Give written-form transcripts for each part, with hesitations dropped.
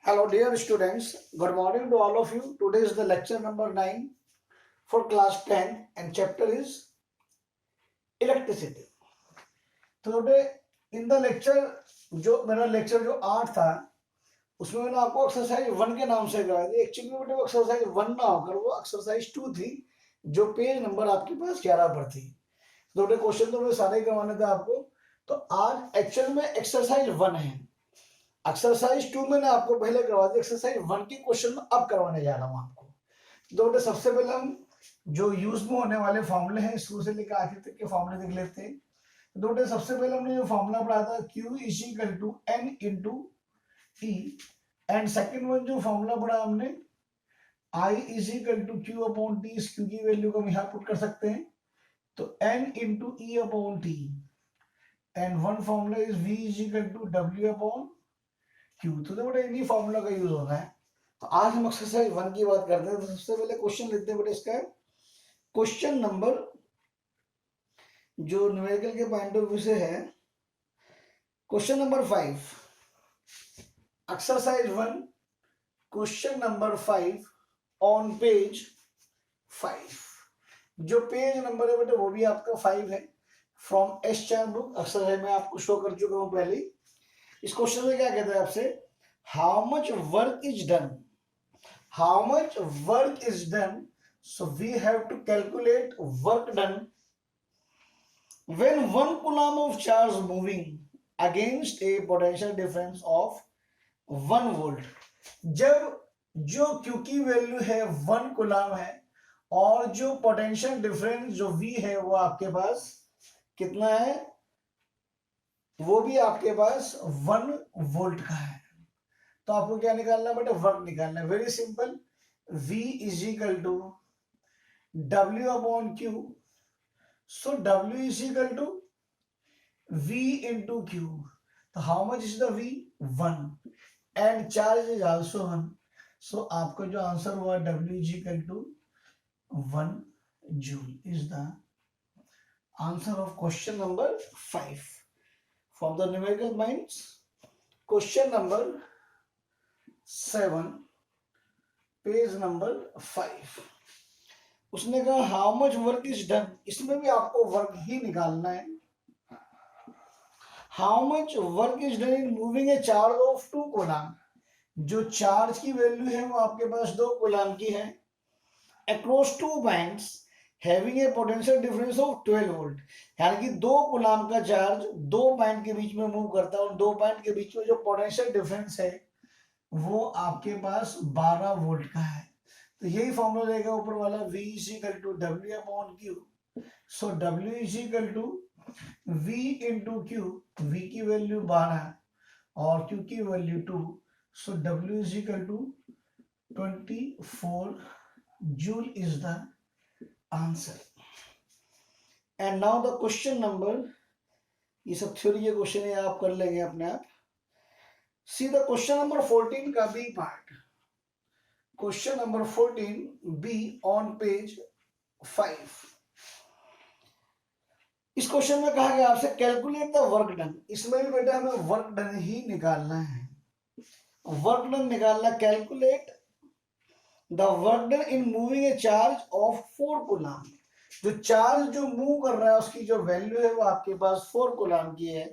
Hello dear students, good morning to all of you. Today is the lecture number 9 for class 10 and chapter is electricity. तो today in the lecture जो मेरा lecture जो 8 था उसमें मैंने आपको exercise 1 के नाम से करवाया था। एक्चुअली में वो एक्सरसाइज 1 ना होकर वो एक्सरसाइज 2 थी जो पेज नंबर आपके पास 11 पर थी। तो टोटल क्वेश्चन तो मुझे सारे ही करवाने थे आपको। तो आज एक्चुअल में एक्सरसाइज 1 है। एक्सरसाइज 2 मैंने आपको पहले करवा दिया, एक्सरसाइज 1 के क्वेश्चन में अब करवाने जा रहा हूं आपको। तो सबसे पहले हम जो यूज में होने वाले फॉर्मूले हैं शुरू से लेकर आखिर तक के फॉर्मूले देख लेते हैं। तो सबसे पहले हमने जो फॉर्मूला पढ़ा था Q is equal to N into E and second one जो फॉर्मूला पढ़ा हमने I is equal to Q upon T। इस Q की वैल्यू को हम यहाँ पुट कर सकते हैं तो N into E upon T and one formula is V is equal to W upon Q। तो बेटा इन्हीं फॉर्मूला का यूज होना है। तो आज हम एक्सरसाइज 1 की बात करते हैं। तो सबसे पहले क्वेश्चन लेते हैं बेटा इसका क्वेश्चन नंबर जो न्यूमेरिकल के पॉइंट ऑफ व्यू से है question number 5 exercise 1 question number 5 on page 5। जो पेज नंबर है बेटा वो भी आपका 5 है फ्रॉम एस बुक। एक्सरसाइज में आपको शो कर चुका हूं पहले। इस क्वेश्चन में क्या कहता है आपसे, how much work is done, how much work is done, so we have to calculate work done when 1 coulomb of charge moving against a potential difference of 1 volt. जब जो Q की वैल्यू है 1 coulomb है और जो potential difference जो V है वो आपके पास कितना है, वो भी आपके पास 1 वोल्ट का है। तो आपको क्या निकालना है बेटा, वर्क निकालना है। Very simple, V is equal to W upon Q। So W is equal to V into Q। तो how much is the V, 1 and charge is also 1। So आपका जो आंसर हुआ W is equal to 1 joule is the answer of question number 5 from the numerical minds। Question number 7 page number 5 उसने कहा how much work is done. इसमें भी आपको work ही निकालना है। How much work is done in moving A charge of 2 coulomb. जो charge की value है वो आपके पास 2 कूलम की है across 2 points having a potential difference of 12 volt. यानी कि 2 कूलम का चार्ज 2 पॉइंट के बीच में मूव करता है और 2 पॉइंट के बीच में जो पोटेंशियल डिफरेंस है वो आपके पास 12 वोल्ट का है। तो यही फॉर्मूला रहेगा ऊपर वाला, V is equal to W upon Q। So W is equal to V into Q। V की वैल्यू 12 और Q की value 2। So W is equal to 24 joule is the answer. And now the question number, ये सब theory के question है आप कर लेंगे अपने आप। सी द क्वेश्चन नंबर 14 का B part. Question number 14 B on page 5। इस क्वेश्चन में कहा गया आपसे कैलकुलेट द वर्क डन। इसमें भी बेटा हमें वर्क डन ही निकालना है। वर्क डन निकालना, calculate the work done in moving A charge of 4 coulomb. जो चार्ज जो मूव कर रहा है उसकी जो वैल्यू है वो आपके पास 4 कूलम की है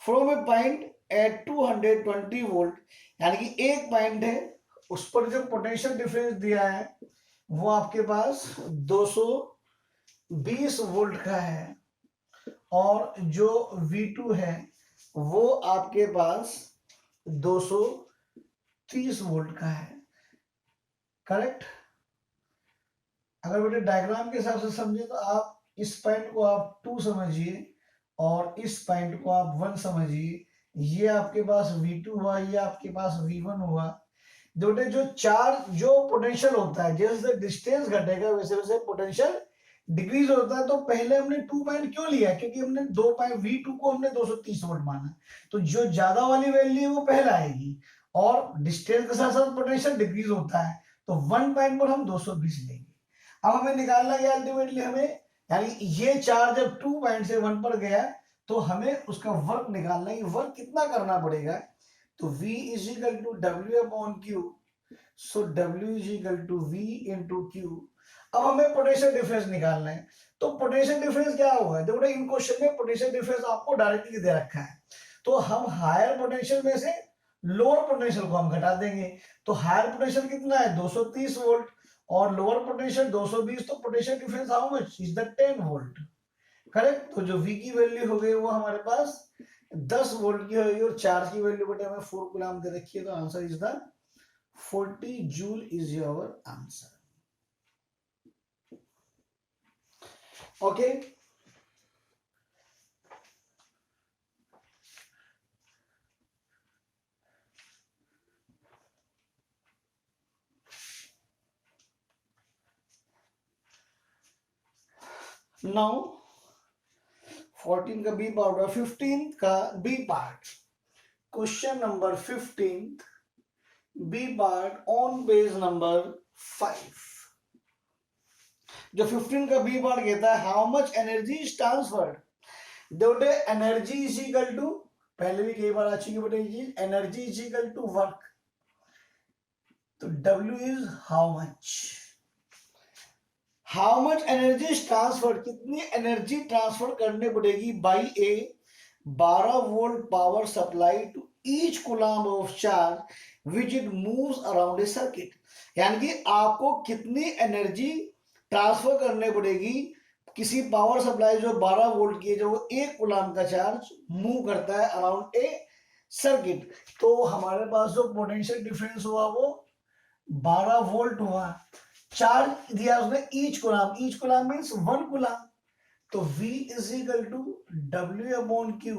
from a point at 220 volt. यानी कि एक पॉइंट है उस पर जो पोटेंशियल डिफरेंस दिया है वो आपके पास 220 वोल्ट का है और जो V2 है वो आपके पास 230 वोल्ट का है। करेक्ट। अगर बेटे डायग्राम के हिसाब से समझे तो आप इस पॉइंट को आप 2 समझिए और इस पॉइंट को आप 1 समझिए। ये आपके पास V2 हुआ, ये आपके पास V1 हुआ। बेटे जो चार्ज जो पोटेंशियल होता है जैसे डिस्टेंस घटेगा वैसे वैसे पोटेंशियल डिक्रीज होता है। तो पहले हमने 2 पॉइंट क्यों लिया, क्योंकि हमने 2 पॉइंट V2 को हमने 230 वोल्ट माना। तो जो ज्यादा वाली वैल्यू है वो पहले आएगी और डिस्टेंस के साथ साथ पोटेंशियल डिक्रीज होता है तो 1 पॉइंट पर हम 220 लेंगे। अब हमें निकालना है अल्टीमेटली हमें, यानी ये चार्ज जब 2 पॉइंट से 1 पर गया तो हमें उसका वर्क निकालना है। वर्क कितना करना पड़ेगा, तो V is equal to W upon Q, so W is equal to V into Q। अब हमें पोटेंशियल डिफरेंस निकालना है, तो पोटेंशियल डिफरेंस क्या होगा? देखो इन क्वेश्चन में पोटेंशियल डिफरेंस आपको डायरेक्टली दे रखा है, तो हम हायर पोटेंशियल में से लोअर पोटेंशियल को हम घटा देंगे। तो हायर पोटेंशियल कितना है? 230 वोल्ट, और लोअर पोटेंशियल 220, तो potential difference how much is the 10 volt. Correct. तो जो V की वैल्यू हो गई वो हमारे पास 10 वोल्ट की होगी, और चार्ज की वैल्यू बेटे हमें 4 कूलम दे रखी है, तो answer is the 40 joule is your answer. Okay, now 14 का बी पार्ट और 15 का B part. Question number 15 B part on page number 5। जो 15 का बी पार्ट कहता है how much energy is transferred. देखो एनर्जी इज इक्वल टू, पहले भी कई बार आ चुकी बेटे ये चीज, energy is equal to work, तो W इज how much energy is transferred, कितनी एनर्जी ट्रांसफर करने पड़ेगी by a 12 volt power supply to each coulomb of charge which it moves around a circuit. यानी कि आपको कितनी एनर्जी ट्रांसफर करने पड़ेगी किसी पावर सप्लाई जो 12 वोल्ट की है, जो एक कूलम का चार्ज मूव करता है अराउंड ए सर्किट। तो हमारे पास जो पोटेंशियल डिफरेंस हुआ वो 12 वोल्ट हुआ, चार्ज दिया उसने ईच कूलम मींस 1 कूलम, तो V is equal to W upon Q,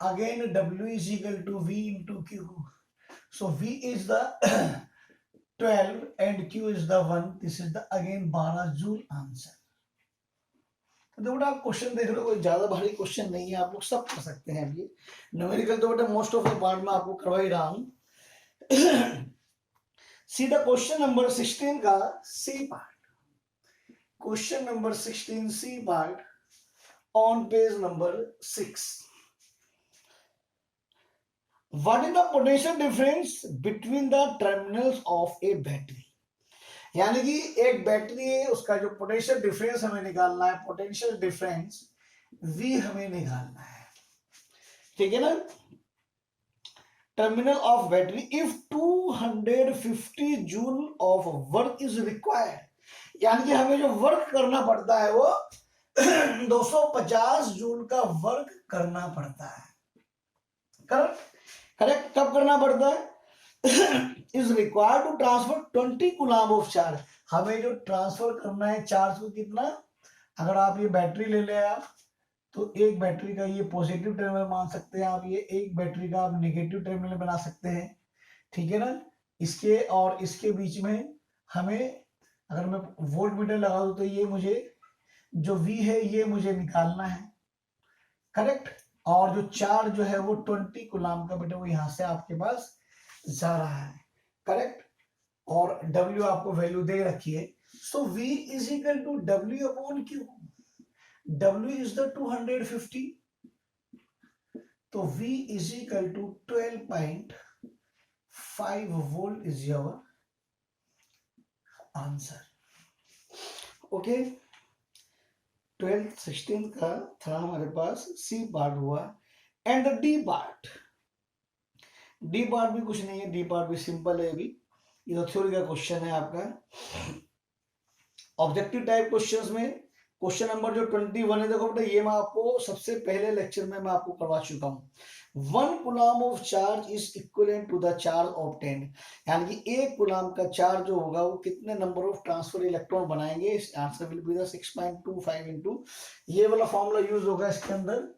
again W is equal to V into Q, so V is the 12 and Q is the 1, this is the again 12 joule answer. तो देखो आप question देख रहे हो, कोई ज्यादा भारी क्वेश्चन नहीं है, आप लोग सब कर सकते हैं। ये न्यूमेरिकल तो बेटा मोस्ट ऑफ द पार्ट में आपको करवा ही रहा हूं। सी द क्वेश्चन नंबर 16 का C part. Question number 16 C part on page number 6। What is the potential difference between the terminals of a battery. यानी कि एक बैटरी है, उसका जो पोटेंशियल डिफरेंस हमें निकालना है, पोटेंशियल डिफरेंस V हमें निकालना है, ठीक है ना। Terminal of battery if 250 joule of work is required, यानी कि हमें जो वर्क करना पड़ता है वो 250 जूल का वर्क करना पड़ता है। करेक्ट। कब करना पड़ता है? Is required to transfer 20 coulomb of charge. हमें जो ट्रांसफर करना है चार्ज को कितना, अगर आप ये बैटरी ले ले आप, तो एक बैटरी का ये पॉजिटिव टर्मिनल मान सकते हैं आप, ये एक बैटरी का आप नेगेटिव टर्मिनल बना सकते हैं, ठीक है ना। इसके और इसके बीच में हमें, अगर मैं वोल्ट मीटर लगा दूं तो ये मुझे जो V है ये मुझे निकालना है, करेक्ट। और जो चार्ज जो है वो 20 कूलम का बेटा वो यहां से आपके पास जा रहा है, करेक्ट। और W आपको वैल्यू दे रखी है, so V is equal to W upon Q। W is the 250, तो V is equal to 12.5 volt is your answer. Okay, 12 16 का था हमारे पास C पार्ट हुआ, and D part. D part भी कुछ नहीं है, D पार्ट भी सिंपल है, अभी ये तो थ्योरी का क्वेश्चन है आपका। ऑब्जेक्टिव टाइप क्वेश्चंस में क्वेश्चन नंबर जो 21 है, देखो बेटा ये मैं आपको सबसे पहले लेक्चर में मैं आपको करवा चुका हूं। 1 coulomb of charge is equivalent to the charge obtained, यानी कि एक कूलम का चार्ज जो होगा वो कितने नंबर ऑफ ट्रांसफर इलेक्ट्रॉन बनाएंगे। Answer will be the 6.25 into, ये वाला फॉर्मूला यूज होगा इसके अंदर।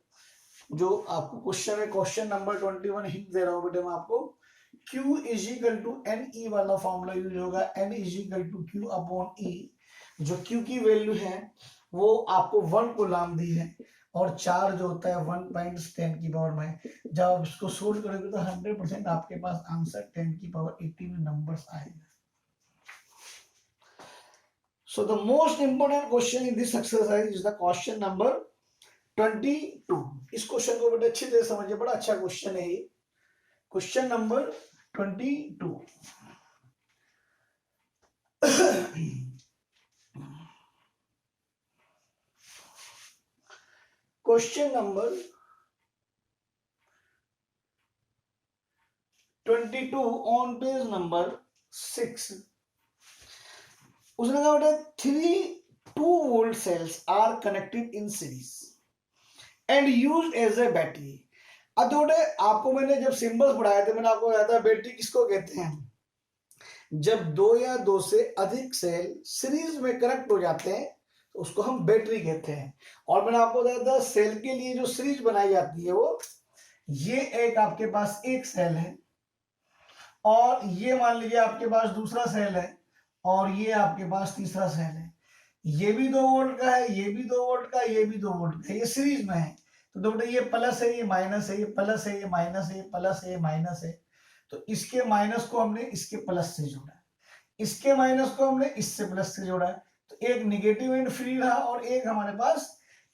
जो आपको क्वेश्चन है, क्वेश्चन नंबर 21 हिंट दे रहा हूं बेटे मैं आपको, Q is equal to NE वाला फॉर्मूला यूज होगा, N is equal to Q upon E। जो Q की वैल्यू है वो आपको 1 कूलम दी है, और चार्ज होता है 1.10 की पावर में। जब आप इसको सोल्व करोगे तो 100% आपके पास आंसर 10 की पावर 18 नंबर्स आएगा। So the most important question in this exercise is the question number 22। इस क्वेश्चन को बेटा अच्छी तरह समझिए, बड़ा अच्छा क्वेश्चन है ये। Question number 22. Question number 22 on page number 6. उसने कहा बेटा 3 2-volt cells are connected in series and used as a battery. अब थोड़े आपको मैंने जब सिंबल्स पढ़ाए थे मैंने आपको बताया था बैटरी किसको कहते हैं, जब दो या दो से अधिक सेल सीरीज में कनेक्ट हो जाते हैं तो उसको हम बैटरी कहते हैं. और मैंने आपको बताया था सेल के लिए जो सीरीज बनाई जाती है वो ये एक आपके पास एक सेल है और ये मान लीजिए आपके पास दूसरा सेल है और ये आपके पास तीसरा सेल है. ये भी 2 वोल्ट का है, ये भी 2 वोल्ट का, ये भी 2 वोल्ट का, ये सीरीज में है. तो बेटा ये प्लस है, ये माइनस है, ये प्लस है, ये माइनस है, ये प्लस है, ये माइनस है. तो इसके माइनस को हमने इसके प्लस से जोड़ा, इसके माइनस को हमने इससे प्लस से जोड़ा. तो एक निगेटिव एंड फ्री रहा और एक हमारे पास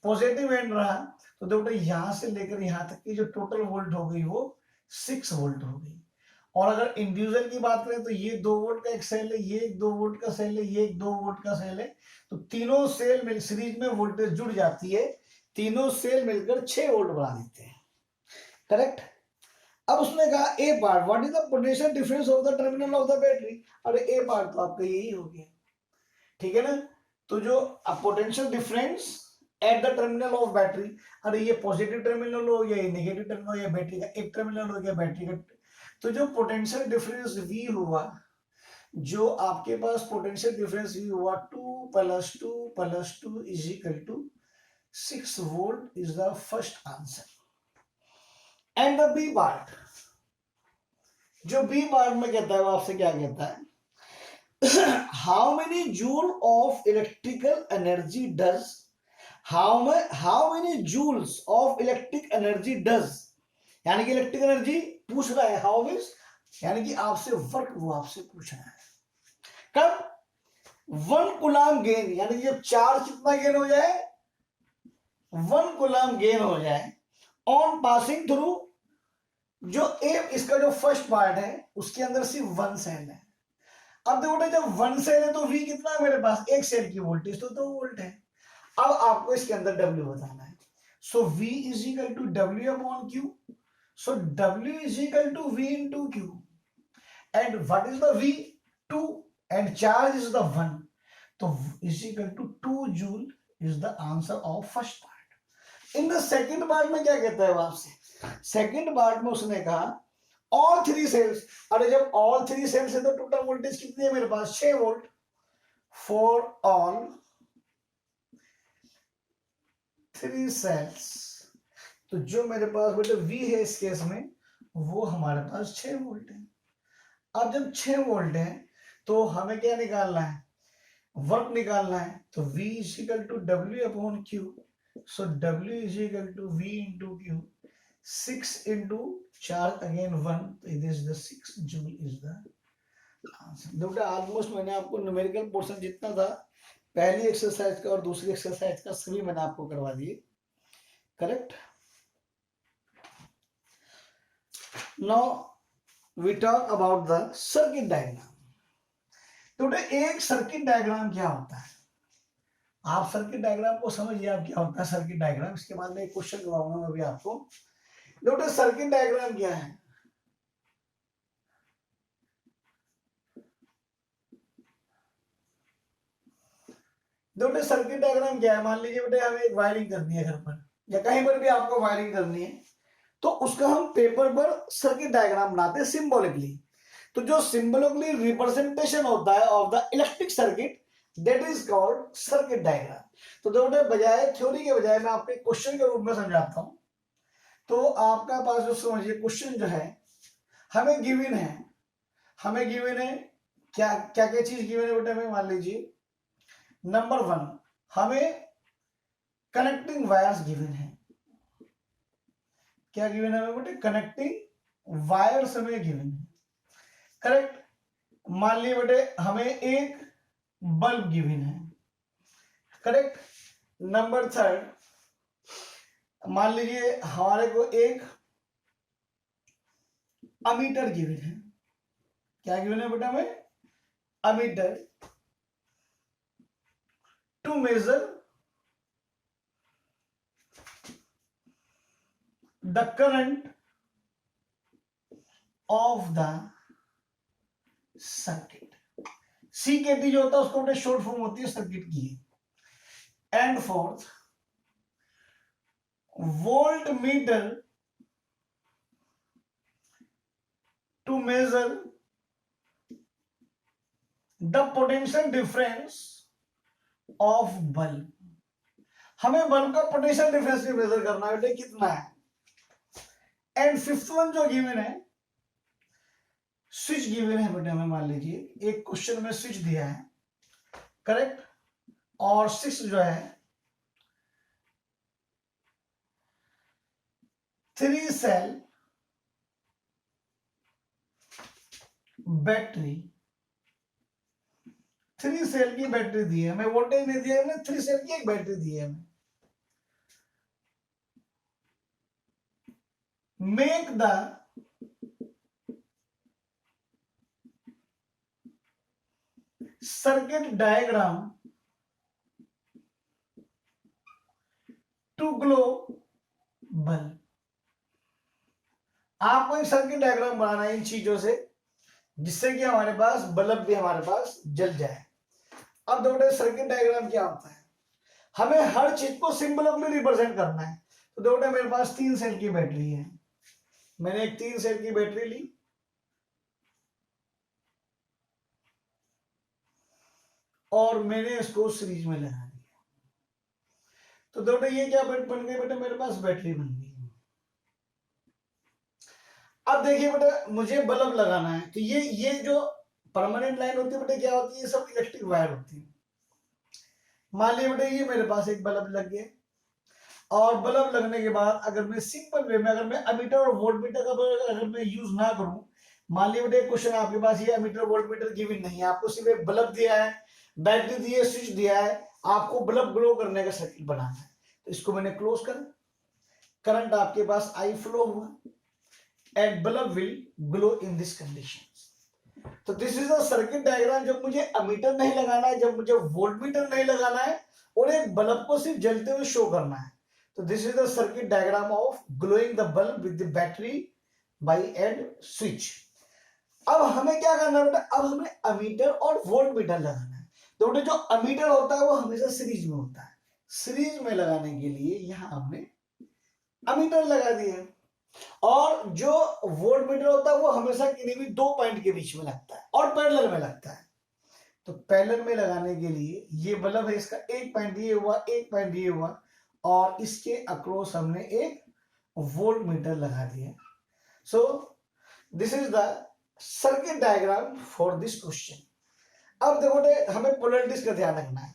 पॉजिटिव एंड रहा. तो बेटा यहां से लेकर यहां तक की जो टोटल वोल्ट हो गई वो 6 वोल्ट हो गई. और अगर इंडिविजुअल की बात करें तो ये 2 वोल्ट का एक सेल है, ये एक 2 वोल्ट का सेल है, ये एक 2 वोल्ट का सेल है. तो तीनों सेल मिल सीरीज में वोल्टेज जुड़ जाती है, तीनों सेल मिलकर 6 वोल्ट बना देते हैं. करेक्ट. अब उसने कहा A part what is the potential difference of the terminal of the battery. अरे ए पार्ट तो आपका यही हो गया, ठीक है ना. तो जो potential difference at the terminal of battery, अरे ये पॉजिटिव टर्मिनल हो या नेगेटिव टर्मिनल हो या बैटरी का एक टर्मिनल हो या बैटरी का, तो जो पोटेंशियल डिफरेंस V हुआ, जो आपके पास पोटेंशियल डिफरेंस V हुआ 2 + 2 + 2 = 6 volt is the first answer. And the B part, जो बी पार्ट में कहता है वो आपसे क्या कहता है, how many joule of electrical energy does, how many joules of electric energy does, यानी कि इलेक्ट्रिक एनर्जी पूछ रहा है, हाउ मींस यानी कि आपसे वर्क वो आपसे पूछ रहा है. कब 1 कूलम गेन, यानी कि जब चार्ज कितना गेन हो जाए, 1 कूलम गेन हो जाए ऑन पासिंग थ्रू, जो इसका जो फर्स्ट पार्ट है उसके अंदर सिर्फ 1 सेल है. अब देखो जब 1 सेल है तो V कितना है मेरे पास, एक सेल की वोल्टेज तो 2 वोल्ट है. अब आपको इसके अंदर W बताना है. So V = W/Q. So W = V into Q. And what is the V? 2 and charge is the 1. So = 2 joule is the answer of first part. In the second part में क्या कहता है वो आपसे, सेकंड पार्ट में उसने कहा all 3 cells. अरे जब all 3 cells है तो टोटल वोल्टेज कितनी है मेरे पास, 6 वोल्ट. For all 3 cells, तो जो मेरे पास बेटे V है इस केस में वो हमारे पास 6 वोल्ट है. अब जब 6 वोल्ट है तो हमें क्या निकालना है, वर्क निकालना है. तो V = W/Q. So W = V into Q. 6 into charge again 1, it is the 6 joule is the answer. बेटा ऑलमोस्ट मैंने आपको न्यूमेरिकल पोर्शन जितना था पहली एक्सरसाइज का और दूसरी एक्सरसाइज का सभी मैंने आपको करवा दिए. Correct. Now we talk about the circuit diagram. तो एक सर्किट डायग्राम क्या होता है, आप सर्किट डायग्राम को समझिए आप क्या होता है सर्किट डायग्राम. इसके बाद में एक क्वेश्चन करवाऊंगा मैं भी आपको. बेटा सर्किट डायग्राम क्या है, बेटे सर्किट डायग्राम क्या है, मान लीजिए बेटे हमें एक वायरिंग करनी है घर पर या कहीं पर भी आपको वायरिंग करनी है, तो उसका हम पेपर पर सर्किट डायग्राम बनाते हैं सिंबॉलिकली. तो जो सिंबॉलिकली रिप्रेजेंटेशन होता है of the electric circuit that is called circuit diagram. तो बेटे बजाय थ्योरी के बजाय मैं आपको क्वेश्चन के रूप में समझाता हूं. तो आपका पास जो समझिए क्वेश्चन जो है हमें गिवन है, हमें गिवन है क्या क्या क्या चीज गिवन है बेटा. हमें मान लीजिए नंबर 1 हमें कनेक्टिंग वायर्स गिवन है. क्या गिवन है हमें बेटे, कनेक्टिंग वायर्स हमें गिवन है. करेक्ट. मान लीजिए बेटे हमें एक बल्ब गिवन है. करेक्ट. नंबर 3 मान लीजिए हमारे को एक अमीटर गिवन है। क्या गिवन है बेटा में? Ammeter to measure the current of the circuit. CKT जो होता है उसको बेटा शॉर्ट फॉर्म होती है सर्किट की। And fourth, voltmeter to measure the potential difference of bulb. हमें बल्ब का पोटेंशियल डिफरेंस भी मेजर करना है बेटे, कितना है। एंड फिफ्थ वन जो गिवन है, स्विच गिवन है बेटे हमें, मान लीजिए एक क्वेश्चन में स्विच दिया है, करेक्ट। और सिक्स जो है 3 सेल बैटरी, 3 सेल की बैटरी दी है हमें, वोल्टेज नहीं दिया है, 3 सेल की एक बैटरी दी है हमें। Make the circuit diagram to glow bulb. आपको एक सर्किट डायग्राम बनाना है इन चीजों से, जिससे कि हमारे पास बल्ब भी हमारे पास जल जाए। अब देखो सर्किट डायग्राम क्या होता है, हमें हर चीज को सिंबलिकली रिप्रेजेंट करना है। तो देखो मेरे पास 3 सेल की बैटरी है, मैंने एक 3 सेल की बैटरी ली और मैंने इसको सीरीज में लगा दिया। तो देखो ये क्या बन गई बेटा, मेरे पास बैटरी बन गई। अब देखिए बेटा मुझे बल्ब लगाना है, तो ये जो परमानेंट लाइन होती है बेटा क्या होती है, ये सब इलेक्ट्रिक वायर होती है। मान लीजिए बेटा ये मेरे पास एक बल्ब लग गया, और बल्ब लगने के बाद अगर मैं सिंपल वे में, अगर मैं अमीटर और वोल्टमीटर का अगर मैं यूज ना करूं, मान लीजिए बेटा क्वेश्चन आपके पास ये अमीटर वोल्टमीटर गिवन नहीं है, आपको सिर्फ एक बल्ब दिया है, बैटरी दी है, स्विच दिया है, आपको बल्ब ग्लो करने का सर्किट बनाना है। तो इसको मैंने क्लोज कर, करंट आपके पास आई फ्लो हुआ and bulb will glow in this condition। तो this is a circuit diagram, जब मुझे अमीटर नहीं लगाना है, जब मुझे वोल्टमीटर नहीं लगाना है, और एक बल्ब को सिर्फ जलते हुए शो करना है। तो this is the circuit diagram of glowing the bulb with the battery by and switch. अब हमें क्या करना है बेटा, अब हमें अमीटर और वोल्टमीटर लगाना है। तो बेटा जो अमीटर होता है वो हमेशा सीरीज में होता है, सीरीज में लगाने के लिए यहां हमने अमीटर लगा दिया, और जो वोल्टमीटर होता है वो हमेशा किन्हीं भी 2 पॉइंट के बीच में लगता है और पैरेलल में लगता है। तो पैरेलल में लगाने के लिए ये बल्ब है, इसका एक पॉइंट ये हुआ, एक पॉइंट ये हुआ, और इसके अक्रॉस हमने एक वोल्टमीटर लगा दिया। So this is the circuit diagram for this question. अब देखो हमें पोलैरिटीज का ध्यान रखना है।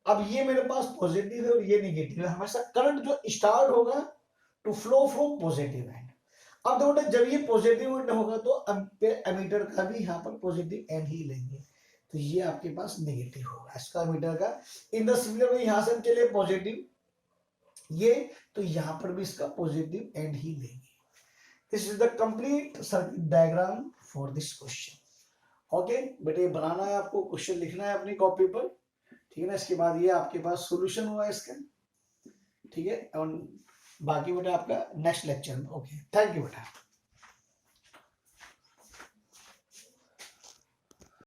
अब ये मेरे पास पॉजिटिव है और ये नेगेटिव है, हमेशा करंट जो स्टार्ट होगा to flow from positive end. अब देखो जब ये पॉजिटिव एंड होगा तो एमीटर का भी यहाँ पर पॉजिटिव एंड ही लेंगे, तो ये आपके पास नेगेटिव होगा इसका एमीटर का। इन द सिमिलर वे यहाँ से हम चले पॉजिटिव ये, तो यहाँ पर भी इसका पॉजिटिव एंड ही लेंगे। This is the complete circuit diagram for this question. Okay बेटे बनाना है आपको, क्वेश्चन लिखना है अपनी कॉपी पर, ठीक है ना। इसके बाद ये आपके पास सोल्यूशन हुआ इसका, ठीक है। और बाकी बेटा आपका नेक्स्ट लेक्चर में। ओके थैंक यू बेटा।